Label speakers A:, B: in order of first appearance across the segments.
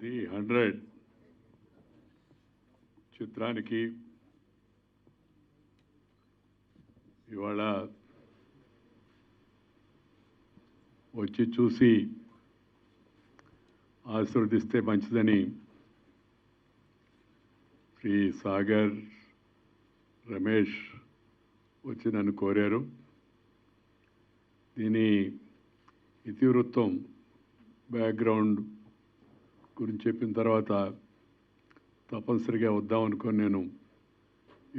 A: The 100 చిత్రానికి ఇవాళ వచ్చి చూసి ఆశీర్వదిస్తే మంచిదని శ్రీ సాగర్ రమేష్ వచ్చి నన్ను కోరారు. దీని ఇతివృత్తం బ్యాక్గ్రౌండ్ గురించి చెప్పిన తర్వాత తప్పనిసరిగా వద్దామనుకొని నేను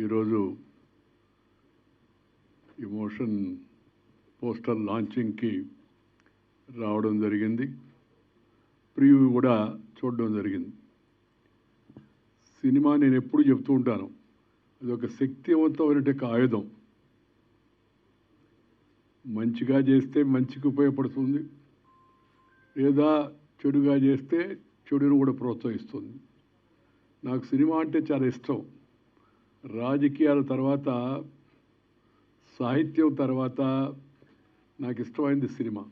A: ఈరోజు ఈ మోషన్ పోస్టర్ లాంచింగ్కి రావడం జరిగింది. ప్రివ్యూ కూడా చూడడం జరిగింది. సినిమా నేను ఎప్పుడు చెప్తూ ఉంటాను, అది ఒక శక్తివంతమైన ఆయుధం. మంచిగా చేస్తే మంచికి ఉపయోగపడుతుంది, లేదా చెడుగా చేస్తే చెడును కూడా ప్రోత్సహిస్తుంది. నాకు సినిమా అంటే చాలా ఇష్టం. రాజకీయాల తర్వాత, సాహిత్యం తర్వాత నాకు ఇష్టమైంది సినిమా.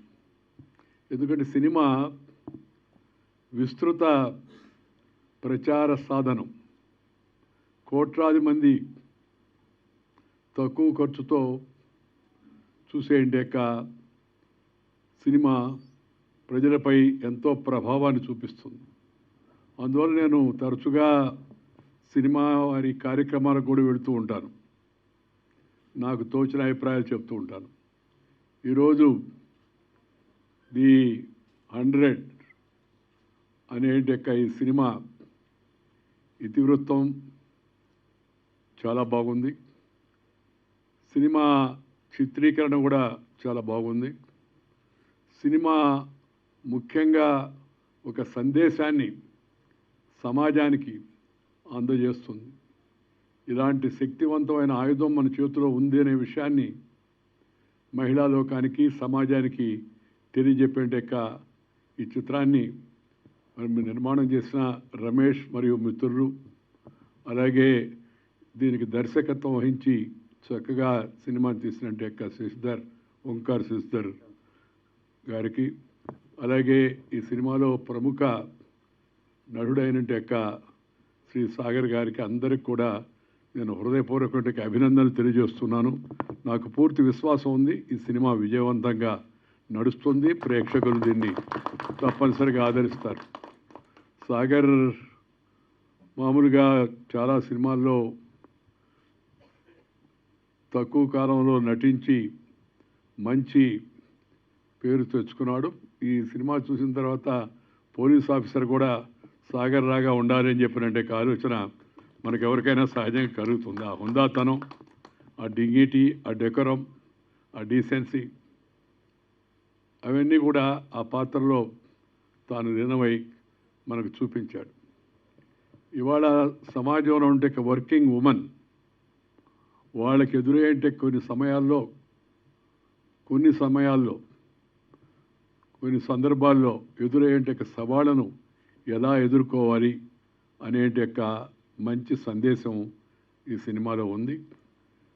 A: ఎందుకంటే సినిమా విస్తృత ప్రచార సాధనం. కోట్లాది మంది తక్కువ ఖర్చుతో చూసేయండి సినిమా ప్రజలపై ఎంతో ప్రభావాన్ని చూపిస్తుంది. అందువల్ల నేను తరచుగా సినిమా వారి కార్యక్రమాలకు కూడా వెళుతూ ఉంటాను. నాకు తోచిన అభిప్రాయాలు చెప్తూ ఉంటాను. ఈరోజు ది 100 అనే ఈ సినిమా ఇతివృత్తం చాలా బాగుంది. సినిమా చిత్రీకరణ కూడా చాలా బాగుంది. సినిమా ముఖ్యంగా ఒక సందేశాన్ని సమాజానికి అందజేస్తుంది. ఇలాంటి శక్తివంతమైన ఆయుధం మన చేతిలో ఉంది అనే విషయాన్ని మహిళా లోకానికి, సమాజానికి తెలియజెప్పేట ఈ చిత్రాన్ని నిర్మాణం చేసిన రమేష్ మరియు మిత్రులు, అలాగే దీనికి దర్శకత్వం వహించి చక్కగా సినిమా తీసినట్టు శశిధర్, ఓంకార్ శశిధర్ గారికి, అలాగే ఈ సినిమాలో ప్రముఖ నటుడైనట్టు శ్రీ సాగర్ గారికి, అందరికి కూడా నేను హృదయపూర్వక అభినందనలు తెలియజేస్తున్నాను. నాకు పూర్తి విశ్వాసం ఉంది ఈ సినిమా విజయవంతంగా నడుస్తుంది. ప్రేక్షకులు దీన్ని తప్పనిసరిగా ఆదరిస్తారు. సాగర్ మామూలుగా చాలా సినిమాల్లో తక్కువ కాలంలో నటించి మంచి పేరు తెచ్చుకున్నాడు. ఈ సినిమా చూసిన తర్వాత పోలీస్ ఆఫీసర్ కూడా సాగర్ రాగా ఉండాలని చెప్పినట్టే ఆలోచన మనకు ఎవరికైనా సహజంగా కలుగుతుంది. ఆ హుందాతనం, ఆ డిగ్నిటీ, ఆ డెకోరం, ఆ డీసెన్సీ, అవన్నీ కూడా ఆ పాత్రలో తాను లీనమై మనకు చూపించాడు. ఇవాళ సమాజంలో ఉంటే వర్కింగ్ ఉమెన్ వాళ్ళకి ఎదురయ్యేంటే కొన్ని సందర్భాల్లో ఎదురయ్యేంటే సవాళ్ళను ఎలా ఎదుర్కోవాలి అనేటి మంచి సందేశం ఈ సినిమాలో ఉంది.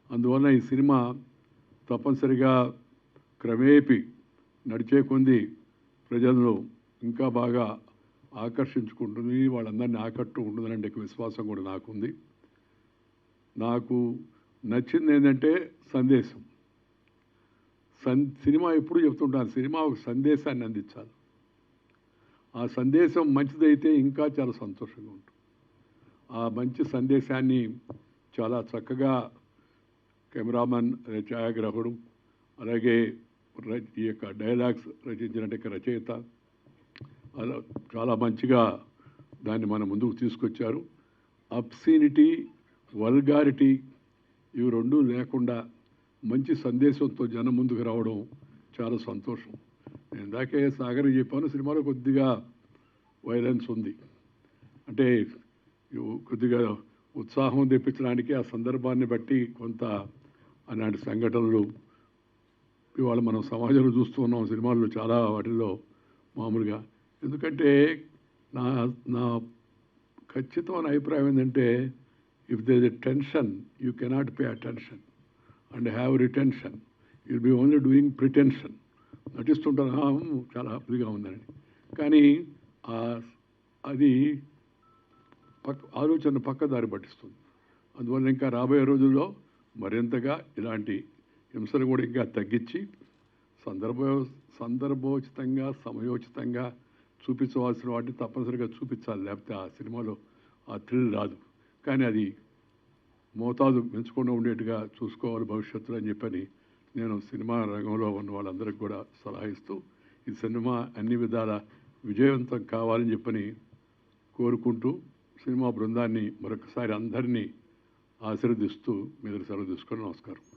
A: అందువల్ల ఈ సినిమా తప్పనిసరిగా క్రమేపీ నడిచే కొంది ప్రజలను ఇంకా బాగా ఆకర్షించుకుంటుంది, వాళ్ళందరినీ ఆకట్టుకుంటుందనే విశ్వాసం కూడా నాకుంది. నాకు నచ్చింది ఏంటంటే సందేశం. సినిమా ఎప్పుడు చెప్తుంటాను, సినిమా ఒక సందేశాన్ని అందించాలి. ఆ సందేశం మంచిదైతే ఇంకా చాలా సంతోషంగా ఉంటుంది. ఆ మంచి సందేశాన్ని చాలా చక్కగా కెమెరామన్, ఛాయాగ్రాహకుడు, అలాగే ఈ డైలాగ్స్ రచించినట్టు రచయిత అలా చాలా మంచిగా దాన్ని మన ముందుకు తీసుకొచ్చారు. అబ్సీనిటీ, వల్గారిటీ ఇవి రెండూ లేకుండా మంచి సందేశంతో జనం ముందుకు రావడం చాలా సంతోషం. నేను ఇందాకే సాగర్ చెప్పాను, సినిమాలో కొద్దిగా వైలెన్స్ ఉంది. అంటే కొద్దిగా ఉత్సాహం తెప్పించడానికి ఆ సందర్భాన్ని బట్టి కొంత అలాంటి సంఘటనలు ఇవాళ మనం సమాజంలో చూస్తూ ఉన్నాం. సినిమాల్లో చాలా వాటిల్లో మామూలుగా. ఎందుకంటే నా ఖచ్చితమైన అభిప్రాయం ఏంటంటే, if there is a tension you cannot pay attention and have retention, you'll be only doing pretension. నటిస్తుంటారు చాలా ఇదిగా ఉందని, కానీ అది ఆలోచన పక్కదారి పట్టిస్తుంది. అందువల్ల ఇంకా రాబోయే రోజుల్లో మరింతగా ఇలాంటి హింసను కూడా ఇంకా తగ్గించి సందర్భోచితంగా సమయోచితంగా చూపించవలసిన వాటిని తప్పనిసరిగా చూపించాలి. లేకపోతే ఆ సినిమాలో ఆ థ్రిల్ రాదు. కానీ అది మోతాదు పెంచకుండా ఉండేట్టుగా చూసుకోవాలి భవిష్యత్తులో అని చెప్పని నేను సినిమా రంగంలో ఉన్న వాళ్ళందరికీ కూడా సలహా ఇస్తూ ఈ సినిమా అన్ని విధాల విజయవంతం కావాలని చెప్పని కోరుకుంటూ సినిమా బృందాన్ని మరొకసారి అందరినీ ఆశీర్వదిస్తూ మీరు సెలవు తీసుకొని నమస్కారం.